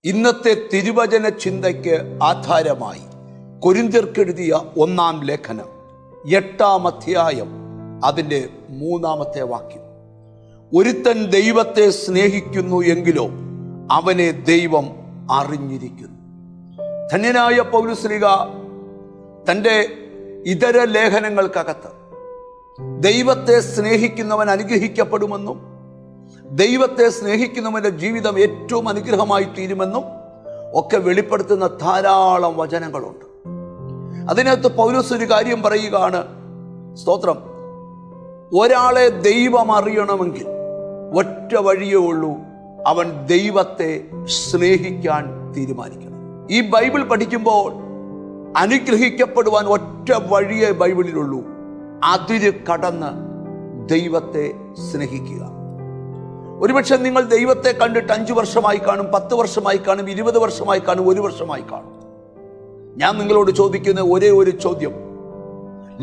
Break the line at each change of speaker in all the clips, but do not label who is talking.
ഇന്നത്തെ തിരുവചന ചിന്തയ്ക്ക് ആധാരമായി കൊരിന്ത്യർക്കെഴുതിയ 1-ാം ലേഖനം 8-ാം അധ്യായം അതിൻ്റെ 3-ാമത്തെ വാക്യം. ഒരുത്തൻ ദൈവത്തെ സ്നേഹിക്കുന്നു എങ്കിലോ അവനെ ദൈവം അറിഞ്ഞിരിക്കുന്നു. ധന്യനായ പൗലോസ്ലീഹ തൻ്റെ ഇതര ലേഖനങ്ങൾക്കകത്ത് ദൈവത്തെ സ്നേഹിക്കുന്നവൻ അനുഗ്രഹിക്കപ്പെടുമെന്നും ദൈവത്തെ സ്നേഹിക്കുന്നവന്റെ ജീവിതം ഏറ്റവും അനുഗ്രഹമായി തീരുമെന്നും ഒക്കെ വെളിപ്പെടുത്തുന്ന ധാരാളം വചനങ്ങളുണ്ട്. അതിനകത്ത് പൗലോസ് ഒരു കാര്യം പറയുകയാണ്, സ്തോത്രം, ഒരാളെ ദൈവം അറിയണമെങ്കിൽ ഒറ്റ വഴിയേ ഉള്ളൂ, അവൻ ദൈവത്തെ സ്നേഹിക്കാൻ തീരുമാനിക്കണം. ഈ ബൈബിൾ പഠിക്കുമ്പോൾ അനുഗ്രഹിക്കപ്പെടുവാൻ ഒറ്റ വഴിയേ ബൈബിളിലുള്ളൂ, അതിര് കടന്ന് ദൈവത്തെ സ്നേഹിക്കുക. ഒരുപക്ഷെ നിങ്ങൾ ദൈവത്തെ കണ്ടിട്ട് 5 വർഷമായി കാണും, 10 വർഷമായി കാണും, 20 വർഷമായി കാണും, 1 വർഷമായി കാണും. ഞാൻ നിങ്ങളോട് ചോദിക്കുന്ന ഒരേ ഒരു ചോദ്യം,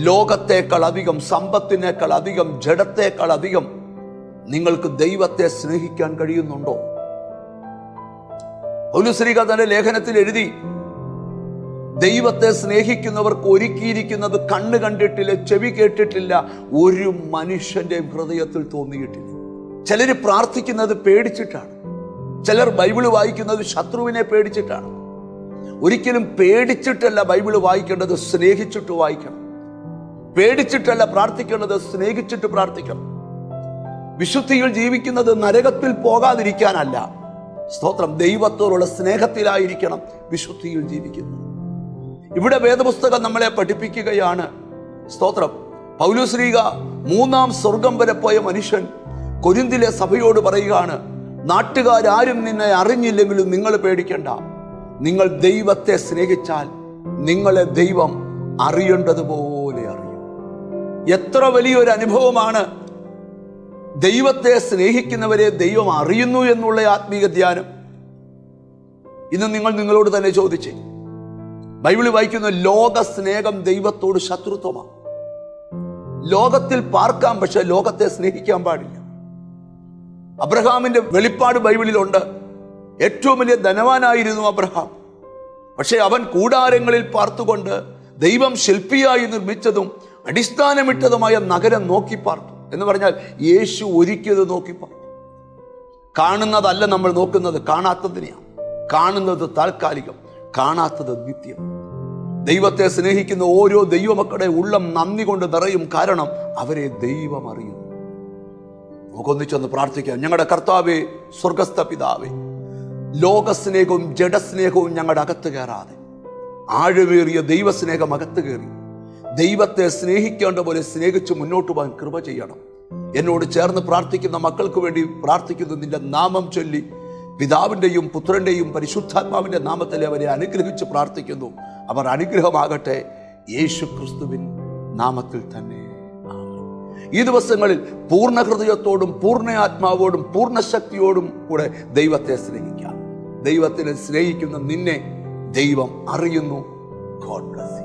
ലോകത്തേക്കാൾ അധികം, സമ്പത്തിനേക്കാൾ അധികം, ജഡത്തേക്കാൾ അധികം നിങ്ങൾക്ക് ദൈവത്തെ സ്നേഹിക്കാൻ കഴിയുന്നുണ്ടോ? പൗലോസ്ലീഹ തന്റെ ലേഖനത്തിൽ എഴുതി, ദൈവത്തെ സ്നേഹിക്കുന്നവർക്ക് ഒരുക്കിയിരിക്കുന്നത് കണ്ണ് കണ്ടിട്ടില്ല, ചെവി കേട്ടിട്ടില്ല, ഒരു മനുഷ്യന്റെ ഹൃദയത്തിൽ തോന്നിയിട്ടില്ല. ചിലർ പ്രാർത്ഥിക്കുന്നത് പേടിച്ചിട്ടാണ്, ചിലർ ബൈബിള് വായിക്കുന്നത് ശത്രുവിനെ പേടിച്ചിട്ടാണ്. ഒരിക്കലും പേടിച്ചിട്ടല്ല ബൈബിള് വായിക്കേണ്ടത്, സ്നേഹിച്ചിട്ട് വായിക്കണം. പേടിച്ചിട്ടല്ല പ്രാർത്ഥിക്കേണ്ടത്, സ്നേഹിച്ചിട്ട് പ്രാർത്ഥിക്കണം. വിശുദ്ധിയിൽ ജീവിക്കുന്നത് നരകത്തിൽ പോകാതിരിക്കാനല്ല, സ്തോത്രം, ദൈവത്തോടുള്ള സ്നേഹത്തിലായിരിക്കണം വിശുദ്ധിയിൽ ജീവിക്കുന്നത്. ഇവിടെ വേദപുസ്തകം നമ്മളെ പഠിപ്പിക്കുകയാണ്, സ്തോത്രം, പൗലോസ്ലീഹ 3-ാം സ്വർഗം വരെ പോയ മനുഷ്യൻ കൊരിന്തിലെ സഭയോട് പറയുകയാണ്, നാട്ടുകാരും നിന്നെ അറിഞ്ഞില്ലെങ്കിലും നിങ്ങൾ പേടിക്കണ്ട, നിങ്ങൾ ദൈവത്തെ സ്നേഹിച്ചാൽ നിങ്ങളെ ദൈവം അറിയേണ്ടതുപോലെ അറിയും. എത്ര വലിയൊരു അനുഭവമാണ് ദൈവത്തെ സ്നേഹിക്കുന്നവരെ ദൈവം അറിയുന്നു എന്നുള്ള ആത്മീയ ധ്യാനം. ഇന്ന് നിങ്ങളോട് തന്നെ ചോദിച്ചേ, ബൈബിളിൽ വായിക്കുന്ന ലോക സ്നേഹം ദൈവത്തോട് ശത്രുത്വമാണ്. ലോകത്തിൽ പാർക്കാം, പക്ഷെ ലോകത്തെ സ്നേഹിക്കാൻ പാടില്ല. അബ്രഹാമിന്റെ വെളിപ്പാട് ബൈബിളിലുണ്ട്. ഏറ്റവും വലിയ ധനവാനായിരുന്നു അബ്രഹാം, പക്ഷെ അവൻ കൂടാരങ്ങളിൽ പാർത്തുകൊണ്ട് ദൈവം ശില്പിയായി നിർമ്മിച്ചതും അടിസ്ഥാനമിട്ടതുമായ നഗരം നോക്കി പാർത്തു. എന്ന് പറഞ്ഞാൽ യേശു ഒരുക്കിയത് നോക്കി പാർത്തു. കാണുന്നതല്ല നമ്മൾ നോക്കുന്നത്, കാണാത്തതിനെയാണ്. കാണുന്നത് താൽക്കാലികം, കാണാത്തത് നിത്യം. ദൈവത്തെ സ്നേഹിക്കുന്ന ഓരോ ദൈവമക്കളുടെ ഉള്ളം നന്ദി കൊണ്ട് നിറയും, കാരണം അവരെ ദൈവം അറിയുന്നു. നമുക്കൊന്നിച്ചൊന്ന് പ്രാർത്ഥിക്കാം. ഞങ്ങളുടെ കർത്താവേ, സ്വർഗസ്ഥ പിതാവേ, ലോകസ്നേഹവും ജഡസ്നേഹവും ഞങ്ങളുടെ അകത്ത് കയറാതെ ആഴമേറിയ ദൈവസ്നേഹം അകത്ത് കയറി ദൈവത്തെ സ്നേഹിക്കേണ്ട പോലെ സ്നേഹിച്ച് മുന്നോട്ട് പോകാൻ കൃപ ചെയ്യണം. എന്നോട് ചേർന്ന് പ്രാർത്ഥിക്കുന്ന മക്കൾക്ക് വേണ്ടി പ്രാർത്ഥിക്കുന്നു. നിന്റെ നാമം ചൊല്ലി പിതാവിൻ്റെയും പുത്രൻ്റെയും പരിശുദ്ധാത്മാവിൻ്റെ നാമത്തിൽ അവരെ അനുഗ്രഹിച്ച് പ്രാർത്ഥിക്കുന്നു. അവർ അനുഗ്രഹമാകട്ടെ, യേശു ക്രിസ്തുവിൻ നാമത്തിൽ തന്നെ. ഈ ദിവസങ്ങളിൽ പൂർണ്ണ ഹൃദയത്തോടും പൂർണ്ണ ആത്മാവോടും പൂർണ്ണ ശക്തിയോടും കൂടെ ദൈവത്തെ സ്നേഹിക്കാം. ദൈവത്തിനെ സ്നേഹിക്കുന്ന നിന്നെ ദൈവം അറിയുന്നു. God bless you.